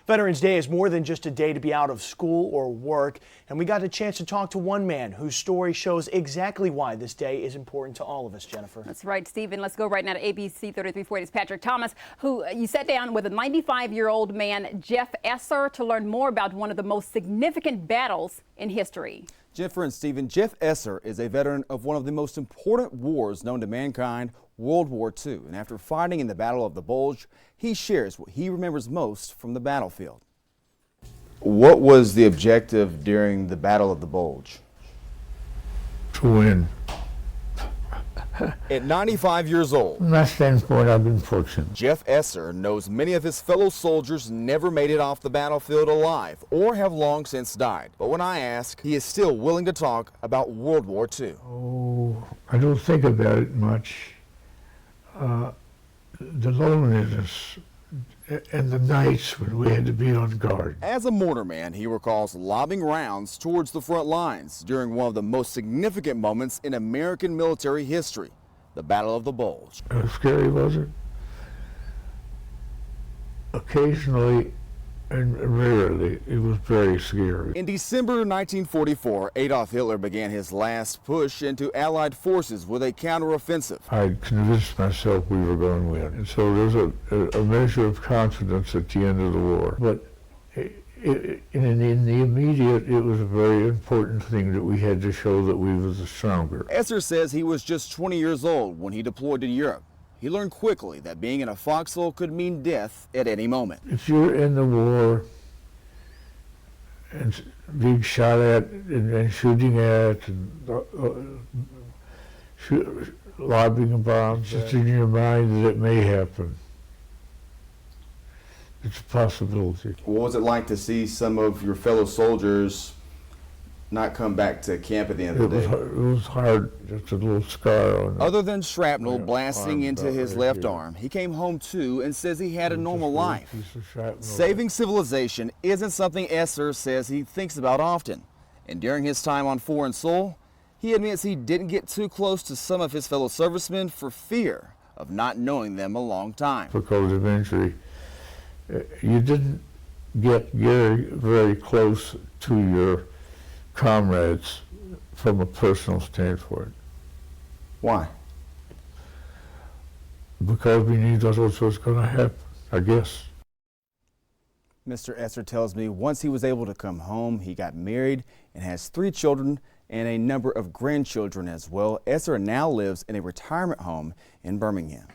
Veterans Day is more than just a day to be out of school or work, and we got a chance to talk to one man whose story shows exactly why this day is important to all of us, Jennifer. That's right, Stephen. Let's go right now to ABC 3340's Patrick Thomas, who you sat down with a 95-year-old man, Jeff Esser, to learn more about one of the most significant battles in history. Jennifer and Stephen, Jeff Esser is a veteran of one of the most important wars known to mankind, World War II. And after fighting in the Battle of the Bulge, he shares what he remembers most from the battlefield. What was the objective during the Battle of the Bulge? To win. At 95 years old, From that standpoint, I've been fortunate. Jeff Esser knows many of his fellow soldiers never made it off the battlefield alive or have long since died. But when I ask, he is still willing to talk about World War II. Oh, I don't think about it much. The loneliness and the nights when we had to be on guard. As a mortarman, he recalls lobbing rounds towards the front lines during one of the most significant moments in American military history, the Battle of the Bulge. How scary was it? Occasionally and rarely, it was very scary. In December 1944, Adolf Hitler began his last push into Allied forces with a counteroffensive. I convinced myself we were going to win. And so there was a measure of confidence at the end of the war. But in the immediate, it was a very important thing that we had to show that we were the stronger. Esser says he was just 20 years old when he deployed to Europe. He learned quickly that being in a foxhole could mean death at any moment. If you're in the war and being shot at and shooting at and lobbing bombs, it's in your mind that it may happen. It's a possibility. What was it like to see some of your fellow soldiers not come back to camp at the end of the day? It was hard, just a little scar on it. Other than shrapnel blasting into his left arm, he came home too and says he had a normal life. Saving civilization isn't something Esser says he thinks about often. And during his time on Foreign Soul, he admits he didn't get too close to some of his fellow servicemen for fear of not knowing them a long time. Because of injury, you didn't get very close to your comrades from a personal standpoint. Why? Because we knew that's what was going to happen, I guess. Mr. Esser tells me once he was able to come home, he got married and has 3 children and a number of grandchildren as well. Esser now lives in a retirement home in Birmingham.